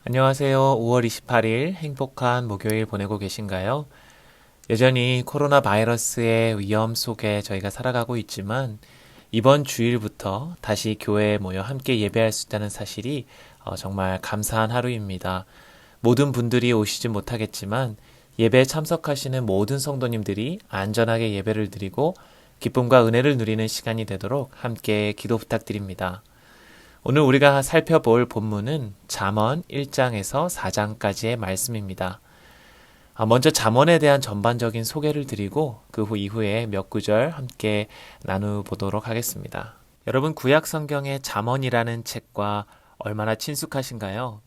안녕하세요. 5월 28일 행복한 목요일 보내고 계신가요? 여전히 코로나 바이러스의 위험 속에 저희가 살아가고 있지만 이번 주일부터 다시 교회에 모여 함께 예배할 수 있다는 사실이 정말 감사한 하루입니다. 모든 분들이 오시진 못하겠지만 예배에 참석하시는 모든 성도님들이 안전하게 예배를 드리고 기쁨과 은혜를 누리는 시간이 되도록 함께 기도 부탁드립니다. 오늘 우리가 살펴볼 본문은 잠언 1장에서 4장까지의 말씀입니다. 먼저 잠언에 대한 전반적인 소개를 드리고 그 후 이후에 몇 구절 함께 나누보도록 하겠습니다. 여러분 구약 성경의 잠언이라는 책과 얼마나 친숙하신가요?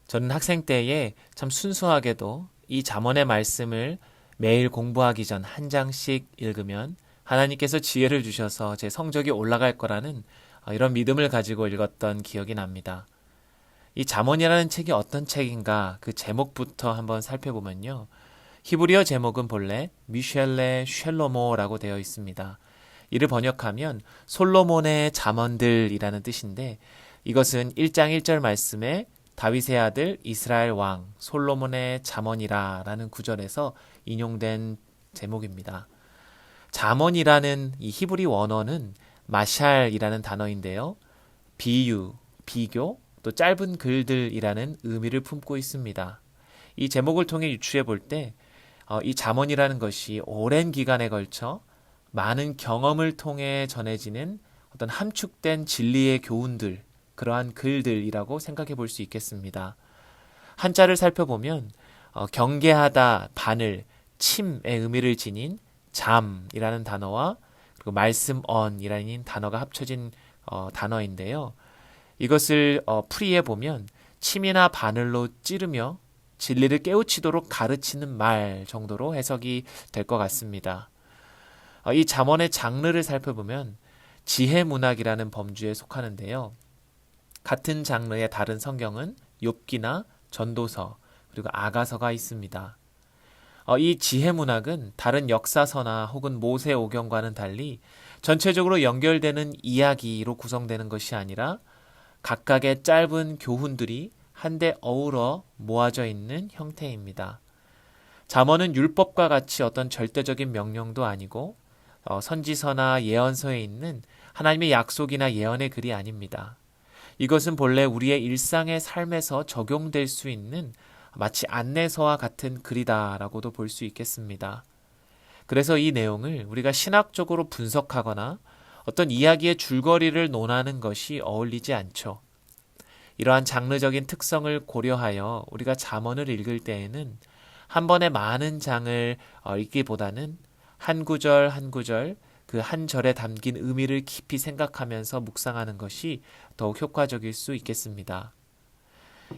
저는 학생 때에 참 순수하게도 이 잠언의 말씀을 매일 공부하기 전 한 장씩 읽으면 하나님께서 지혜를 주셔서 제 성적이 올라갈 거라는 이런 믿음을 가지고 읽었던 기억이 납니다. 이 잠언이라는 책이 어떤 책인가 그 제목부터 한번 살펴보면요. 히브리어 제목은 본래 미셸레 쉘로모라고 되어 있습니다. 이를 번역하면 솔로몬의 잠언들이라는 뜻인데 이것은 1장 1절 말씀에 다윗의 아들 이스라엘 왕 솔로몬의 잠언이라 라는 구절에서 인용된 제목입니다. 잠언이라는 이 히브리 원어는 마샬이라는 단어인데요. 비유, 비교, 또 짧은 글들이라는 의미를 품고 있습니다. 이 제목을 통해 유추해 볼 때 이 잠언이라는 것이 오랜 기간에 걸쳐 많은 경험을 통해 전해지는 어떤 함축된 진리의 교훈들, 그러한 글들이라고 생각해 볼 수 있겠습니다. 한자를 살펴보면 경계하다, 바늘, 침의 의미를 지닌 잠이라는 단어와 그리고 말씀언이라는 단어가 합쳐진 단어인데요. 이것을 풀이해 보면 침이나 바늘로 찌르며 진리를 깨우치도록 가르치는 말 정도로 해석이 될 것 같습니다. 이 잠언의 장르를 살펴보면 지혜문학이라는 범주에 속하는데요. 같은 장르의 다른 성경은 욥기나 전도서 그리고 아가서가 있습니다. 이 지혜문학은 다른 역사서나 혹은 모세오경과는 달리 전체적으로 연결되는 이야기로 구성되는 것이 아니라 각각의 짧은 교훈들이 한데 어우러 모아져 있는 형태입니다. 잠언은 율법과 같이 어떤 절대적인 명령도 아니고 선지서나 예언서에 있는 하나님의 약속이나 예언의 글이 아닙니다. 이것은 본래 우리의 일상의 삶에서 적용될 수 있는 마치 안내서와 같은 글이다라고도 볼 수 있겠습니다. 그래서 이 내용을 우리가 신학적으로 분석하거나 어떤 이야기의 줄거리를 논하는 것이 어울리지 않죠. 이러한 장르적인 특성을 고려하여 우리가 잠언을 읽을 때에는 한 번에 많은 장을 읽기보다는 한 구절 한 구절 그 한 절에 담긴 의미를 깊이 생각하면서 묵상하는 것이 더욱 효과적일 수 있겠습니다.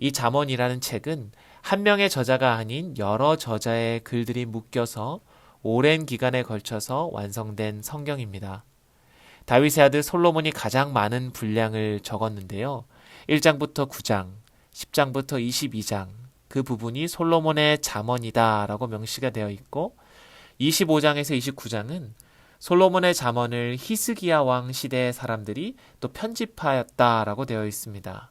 이 잠언이라는 책은 한 명의 저자가 아닌 여러 저자의 글들이 묶여서 오랜 기간에 걸쳐서 완성된 성경입니다. 다윗의 아들 솔로몬이 가장 많은 분량을 적었는데요. 1장부터 9장, 10장부터 22장 그 부분이 솔로몬의 잠언이다 라고 명시가 되어 있고 25장에서 29장은 솔로몬의 잠언을 히스기야 왕 시대의 사람들이 또 편집하였다라고 되어 있습니다.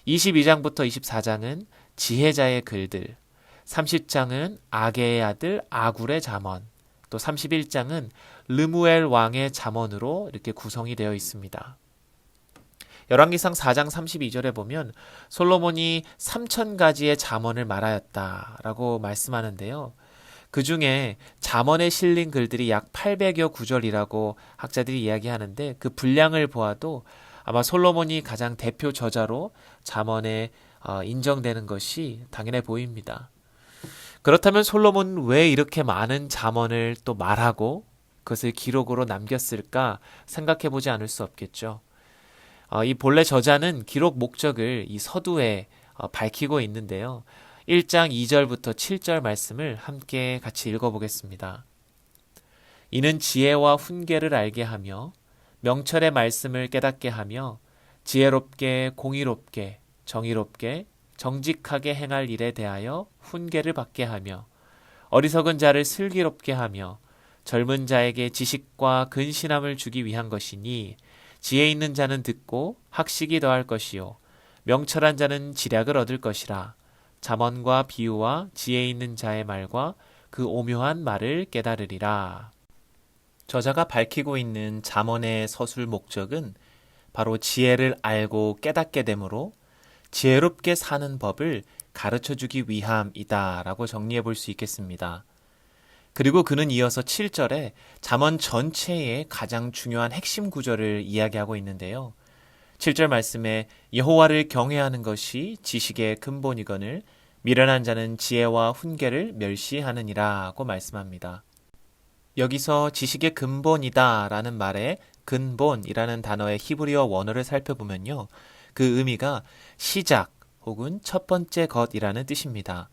22장부터 24장은 지혜자의 글들, 30장은 아게의 아들 아굴의 잠언, 또 31장은 르무엘 왕의 잠언으로 이렇게 구성이 되어 있습니다. 열왕기상 4장 32절에 보면 솔로몬이 3,000가지의 잠언을 말하였다라고 말씀하는데요. 그 중에 잠언에 실린 글들이 약 800여 구절이라고 학자들이 이야기하는데 그 분량을 보아도 아마 솔로몬이 가장 대표 저자로 잠언에 인정되는 것이 당연해 보입니다. 그렇다면 솔로몬은 왜 이렇게 많은 잠언을 또 말하고 그것을 기록으로 남겼을까 생각해 보지 않을 수 없겠죠. 이 본래 저자는 기록 목적을 이 서두에 밝히고 있는데요. 1장 2절부터 7절 말씀을 함께 같이 읽어보겠습니다. 이는 지혜와 훈계를 알게 하며 명철의 말씀을 깨닫게 하며 지혜롭게 공의롭게 정의롭게 정직하게 행할 일에 대하여 훈계를 받게 하며 어리석은 자를 슬기롭게 하며 젊은 자에게 지식과 근신함을 주기 위한 것이니 지혜 있는 자는 듣고 학식이 더할 것이요 명철한 자는 지략을 얻을 것이라. 잠언과 비유와 지혜 있는 자의 말과 그 오묘한 말을 깨달으리라. 저자가 밝히고 있는 잠언의 서술 목적은 바로 지혜를 알고 깨닫게 되므로 지혜롭게 사는 법을 가르쳐주기 위함이다라고 정리해 볼 수 있겠습니다. 그리고 그는 이어서 7절에 잠언 전체의 가장 중요한 핵심 구절을 이야기하고 있는데요. 7절 말씀에 여호와를 경외하는 것이 지식의 근본이거늘 미련한 자는 지혜와 훈계를 멸시하느니라고 말씀합니다. 여기서 지식의 근본이다 라는 말에 근본이라는 단어의 히브리어 원어를 살펴보면요. 그 의미가 시작 혹은 첫 번째 것이라는 뜻입니다.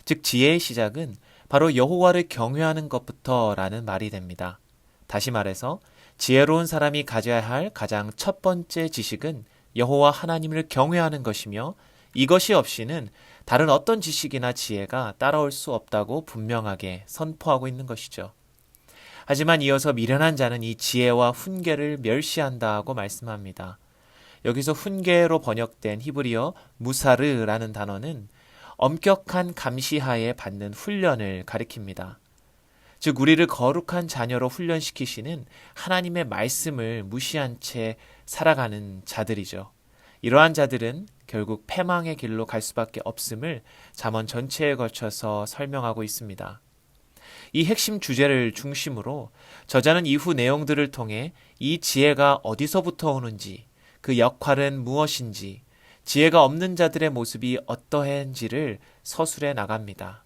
즉 지혜의 시작은 바로 여호와를 경외하는 것부터 라는 말이 됩니다. 다시 말해서 지혜로운 사람이 가져야 할 가장 첫 번째 지식은 여호와 하나님을 경외하는 것이며 이것이 없이는 다른 어떤 지식이나 지혜가 따라올 수 없다고 분명하게 선포하고 있는 것이죠. 하지만 이어서 미련한 자는 이 지혜와 훈계를 멸시한다고 말씀합니다. 여기서 훈계로 번역된 히브리어 무사르라는 단어는 엄격한 감시하에 받는 훈련을 가리킵니다. 즉 우리를 거룩한 자녀로 훈련시키시는 하나님의 말씀을 무시한 채 살아가는 자들이죠. 이러한 자들은 결국 패망의 길로 갈 수밖에 없음을 잠언 전체에 걸쳐서 설명하고 있습니다. 이 핵심 주제를 중심으로 저자는 이후 내용들을 통해 이 지혜가 어디서부터 오는지, 그 역할은 무엇인지, 지혜가 없는 자들의 모습이 어떠한지를 서술해 나갑니다.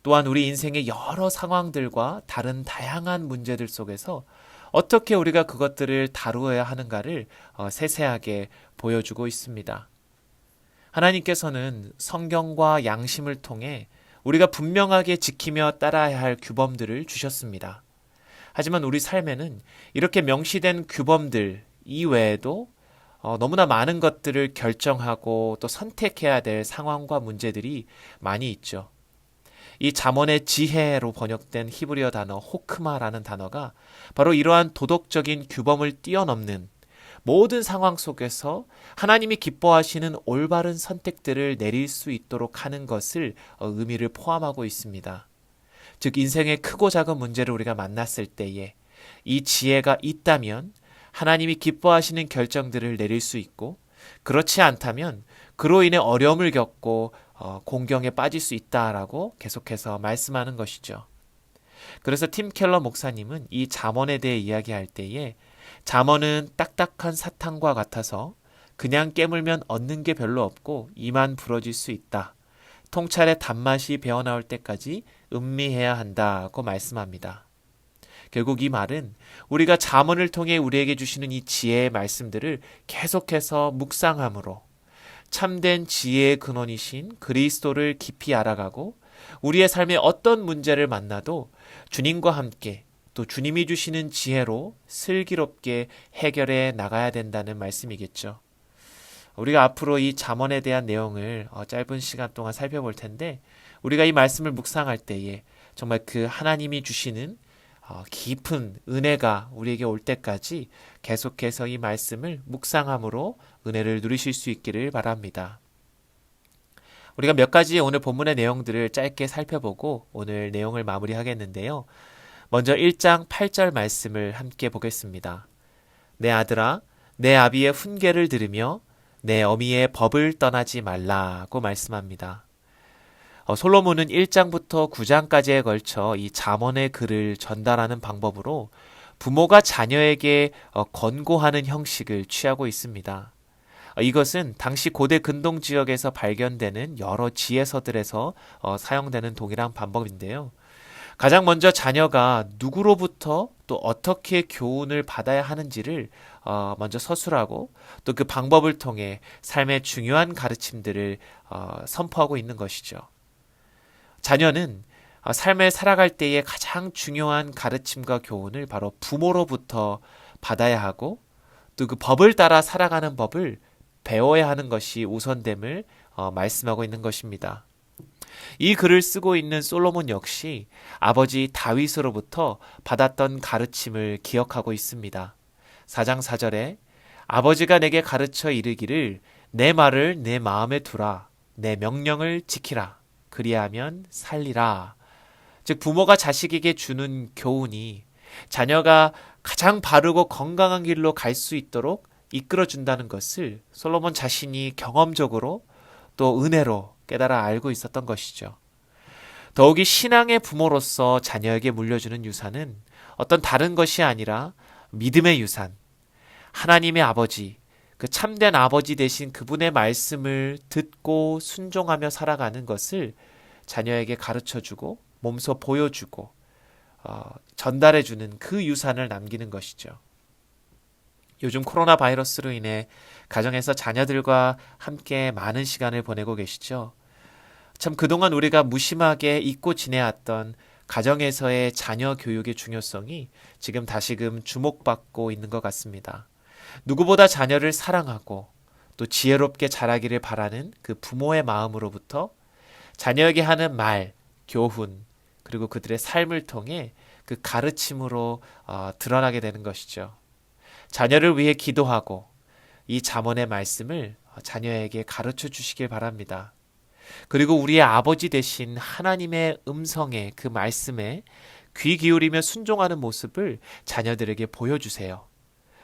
또한 우리 인생의 여러 상황들과 다른 다양한 문제들 속에서 어떻게 우리가 그것들을 다루어야 하는가를 세세하게 보여주고 있습니다. 하나님께서는 성경과 양심을 통해 우리가 분명하게 지키며 따라야 할 규범들을 주셨습니다. 하지만 우리 삶에는 이렇게 명시된 규범들 이외에도 너무나 많은 것들을 결정하고 또 선택해야 될 상황과 문제들이 많이 있죠. 이 잠언의 지혜로 번역된 히브리어 단어 호크마라는 단어가 바로 이러한 도덕적인 규범을 뛰어넘는 모든 상황 속에서 하나님이 기뻐하시는 올바른 선택들을 내릴 수 있도록 하는 것을 의미를 포함하고 있습니다. 즉 인생의 크고 작은 문제를 우리가 만났을 때에 이 지혜가 있다면 하나님이 기뻐하시는 결정들을 내릴 수 있고 그렇지 않다면 그로 인해 어려움을 겪고 공경에 빠질 수 있다라고 계속해서 말씀하는 것이죠. 그래서 팀 켈러 목사님은 이 잠언에 대해 이야기할 때에 잠언은 딱딱한 사탕과 같아서 그냥 깨물면 얻는 게 별로 없고 이만 부러질 수 있다. 통찰의 단맛이 배어나올 때까지 음미해야 한다고 말씀합니다. 결국 이 말은 우리가 잠언을 통해 우리에게 주시는 이 지혜의 말씀들을 계속해서 묵상함으로 참된 지혜의 근원이신 그리스도를 깊이 알아가고 우리의 삶에 어떤 문제를 만나도 주님과 함께 또 주님이 주시는 지혜로 슬기롭게 해결해 나가야 된다는 말씀이겠죠. 우리가 앞으로 이 잠언에 대한 내용을 짧은 시간 동안 살펴볼 텐데 우리가 이 말씀을 묵상할 때에 정말 그 하나님이 주시는 깊은 은혜가 우리에게 올 때까지 계속해서 이 말씀을 묵상함으로 은혜를 누리실 수 있기를 바랍니다. 우리가 몇 가지 오늘 본문의 내용들을 짧게 살펴보고 오늘 내용을 마무리하겠는데요. 먼저 1장 8절 말씀을 함께 보겠습니다. 내 아들아, 내 아비의 훈계를 들으며 내 어미의 법을 떠나지 말라고 말씀합니다. 솔로몬은 1장부터 9장까지에 걸쳐 이 잠언의 글을 전달하는 방법으로 부모가 자녀에게 권고하는 형식을 취하고 있습니다. 이것은 당시 고대 근동 지역에서 발견되는 여러 지혜서들에서 사용되는 동일한 방법인데요. 가장 먼저 자녀가 누구로부터 또 어떻게 교훈을 받아야 하는지를 먼저 서술하고 또 그 방법을 통해 삶의 중요한 가르침들을 선포하고 있는 것이죠. 자녀는 삶을 살아갈 때의 가장 중요한 가르침과 교훈을 바로 부모로부터 받아야 하고 또 그 법을 따라 살아가는 법을 배워야 하는 것이 우선됨을 말씀하고 있는 것입니다. 이 글을 쓰고 있는 솔로몬 역시 아버지 다윗으로부터 받았던 가르침을 기억하고 있습니다. 4장 4절에 아버지가 내게 가르쳐 이르기를 내 말을 내 마음에 두라. 내 명령을 지키라. 그리하면 살리라. 즉 부모가 자식에게 주는 교훈이 자녀가 가장 바르고 건강한 길로 갈 수 있도록 이끌어준다는 것을 솔로몬 자신이 경험적으로 또 은혜로 깨달아 알고 있었던 것이죠. 더욱이 신앙의 부모로서 자녀에게 물려주는 유산은 어떤 다른 것이 아니라 믿음의 유산, 하나님의 아버지, 그 참된 아버지 되신 그분의 말씀을 듣고 순종하며 살아가는 것을 자녀에게 가르쳐주고 몸소 보여주고 전달해주는 그 유산을 남기는 것이죠. 요즘 코로나 바이러스로 인해 가정에서 자녀들과 함께 많은 시간을 보내고 계시죠. 참 그동안 우리가 무심하게 잊고 지내왔던 가정에서의 자녀 교육의 중요성이 지금 다시금 주목받고 있는 것 같습니다. 누구보다 자녀를 사랑하고 또 지혜롭게 자라기를 바라는 그 부모의 마음으로부터 자녀에게 하는 말, 교훈, 그리고 그들의 삶을 통해 그 가르침으로 드러나게 되는 것이죠. 자녀를 위해 기도하고 이 잠언의 말씀을 자녀에게 가르쳐 주시길 바랍니다. 그리고 우리의 아버지 되신 하나님의 음성에 그 말씀에 귀 기울이며 순종하는 모습을 자녀들에게 보여주세요.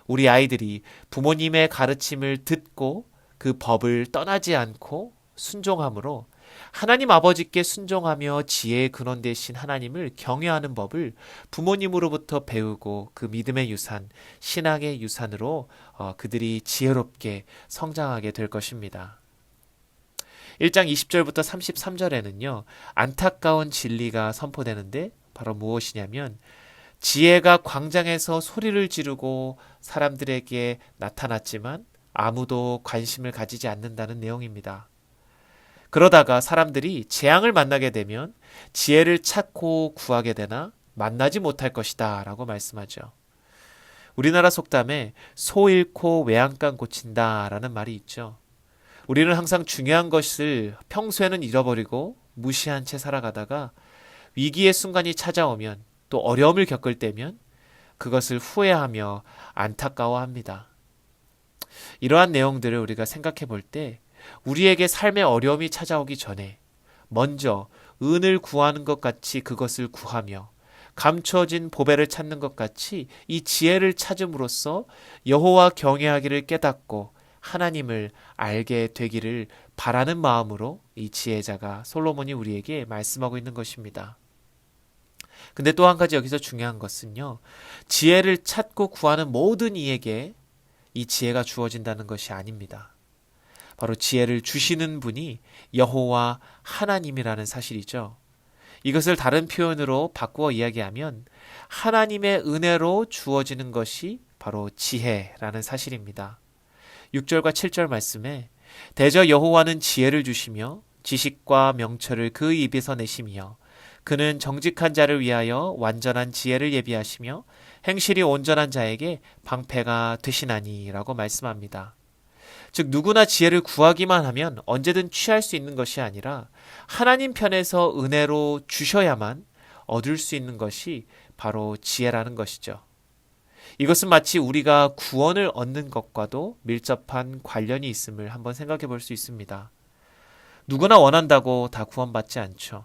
우리 아이들이 부모님의 가르침을 듣고 그 법을 떠나지 않고 순종함으로 하나님 아버지께 순종하며 지혜의 근원 되신 하나님을 경외하는 법을 부모님으로부터 배우고 그 믿음의 유산, 신앙의 유산으로 그들이 지혜롭게 성장하게 될 것입니다. 1장 20절부터 33절에는요. 안타까운 진리가 선포되는데 바로 무엇이냐면 지혜가 광장에서 소리를 지르고 사람들에게 나타났지만 아무도 관심을 가지지 않는다는 내용입니다. 그러다가 사람들이 재앙을 만나게 되면 지혜를 찾고 구하게 되나 만나지 못할 것이다 라고 말씀하죠. 우리나라 속담에 소 잃고 외양간 고친다 라는 말이 있죠. 우리는 항상 중요한 것을 평소에는 잃어버리고 무시한 채 살아가다가 위기의 순간이 찾아오면 또 어려움을 겪을 때면 그것을 후회하며 안타까워합니다. 이러한 내용들을 우리가 생각해 볼 때 우리에게 삶의 어려움이 찾아오기 전에 먼저 은을 구하는 것 같이 그것을 구하며 감추어진 보배를 찾는 것 같이 이 지혜를 찾음으로써 여호와 경외하기를 깨닫고 하나님을 알게 되기를 바라는 마음으로 이 지혜자가 솔로몬이 우리에게 말씀하고 있는 것입니다. 근데 또 한 가지 여기서 중요한 것은요. 지혜를 찾고 구하는 모든 이에게 이 지혜가 주어진다는 것이 아닙니다. 바로 지혜를 주시는 분이 여호와 하나님이라는 사실이죠. 이것을 다른 표현으로 바꾸어 이야기하면 하나님의 은혜로 주어지는 것이 바로 지혜라는 사실입니다. 6절과 7절 말씀에 대저 여호와는 지혜를 주시며 지식과 명철을 그 입에서 내시며 그는 정직한 자를 위하여 완전한 지혜를 예비하시며 행실이 온전한 자에게 방패가 되시나니 라고 말씀합니다. 즉 누구나 지혜를 구하기만 하면 언제든 취할 수 있는 것이 아니라 하나님 편에서 은혜로 주셔야만 얻을 수 있는 것이 바로 지혜라는 것이죠. 이것은 마치 우리가 구원을 얻는 것과도 밀접한 관련이 있음을 한번 생각해 볼 수 있습니다. 누구나 원한다고 다 구원받지 않죠.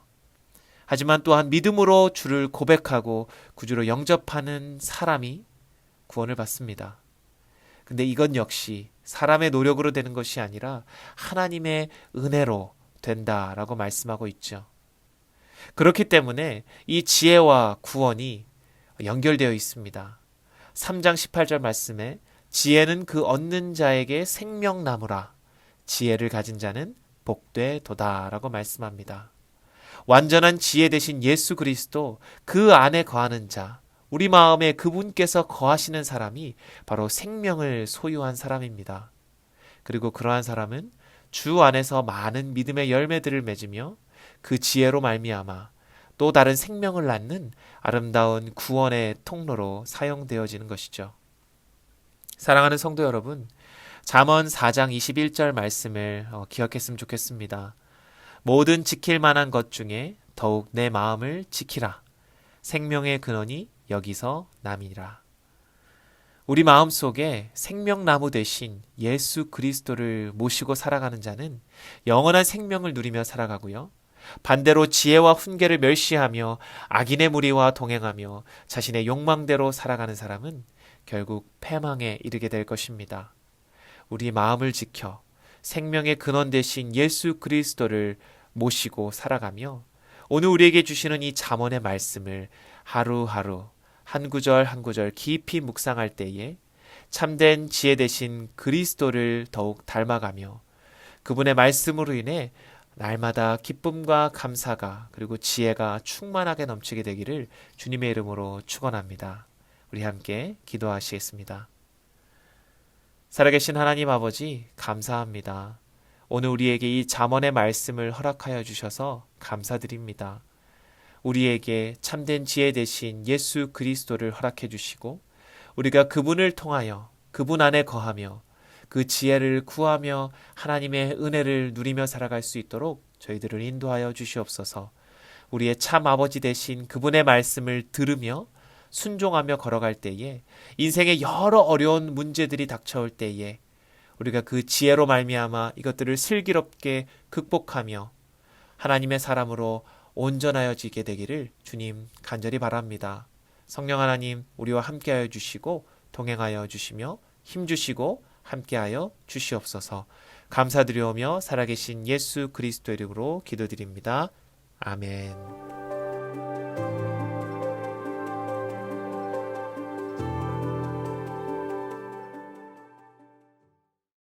하지만 또한 믿음으로 주를 고백하고 구주로 영접하는 사람이 구원을 받습니다. 근데 이건 역시 사람의 노력으로 되는 것이 아니라 하나님의 은혜로 된다라고 말씀하고 있죠. 그렇기 때문에 이 지혜와 구원이 연결되어 있습니다. 3장 18절 말씀에 지혜는 그 얻는 자에게 생명나무라 지혜를 가진 자는 복되도다 라고 말씀합니다. 완전한 지혜 되신 예수 그리스도 그 안에 거하는 자 우리 마음에 그분께서 거하시는 사람이 바로 생명을 소유한 사람입니다. 그리고 그러한 사람은 주 안에서 많은 믿음의 열매들을 맺으며 그 지혜로 말미암아 또 다른 생명을 낳는 아름다운 구원의 통로로 사용되어지는 것이죠. 사랑하는 성도 여러분, 잠언 4장 21절 말씀을 기억했으면 좋겠습니다. 모든 지킬 만한 것 중에 더욱 내 마음을 지키라. 생명의 근원이 여기서 남이라. 우리 마음속에 생명나무 대신 예수 그리스도를 모시고 살아가는 자는 영원한 생명을 누리며 살아가고요. 반대로 지혜와 훈계를 멸시하며 악인의 무리와 동행하며 자신의 욕망대로 살아가는 사람은 결국 패망에 이르게 될 것입니다. 우리 마음을 지켜 생명의 근원 되신 예수 그리스도를 모시고 살아가며 오늘 우리에게 주시는 이 잠언의 말씀을 하루하루 한 구절 한 구절 깊이 묵상할 때에 참된 지혜 되신 그리스도를 더욱 닮아가며 그분의 말씀으로 인해 날마다 기쁨과 감사가 그리고 지혜가 충만하게 넘치게 되기를 주님의 이름으로 축원합니다. 우리 함께 기도하시겠습니다. 살아계신 하나님 아버지 감사합니다. 오늘 우리에게 이 잠언의 말씀을 허락하여 주셔서 감사드립니다. 우리에게 참된 지혜 되신 예수 그리스도를 허락해 주시고 우리가 그분을 통하여 그분 안에 거하며 그 지혜를 구하며 하나님의 은혜를 누리며 살아갈 수 있도록 저희들을 인도하여 주시옵소서. 우리의 참 아버지 되신 그분의 말씀을 들으며 순종하며 걸어갈 때에 인생의 여러 어려운 문제들이 닥쳐올 때에 우리가 그 지혜로 말미암아 이것들을 슬기롭게 극복하며 하나님의 사람으로 온전하여지게 되기를 주님 간절히 바랍니다. 성령 하나님 우리와 함께하여 주시고 동행하여 주시며 힘주시고 함께하여 주시옵소서. 감사드리오며 살아계신 예수 그리스도 이름으로 기도드립니다. 아멘.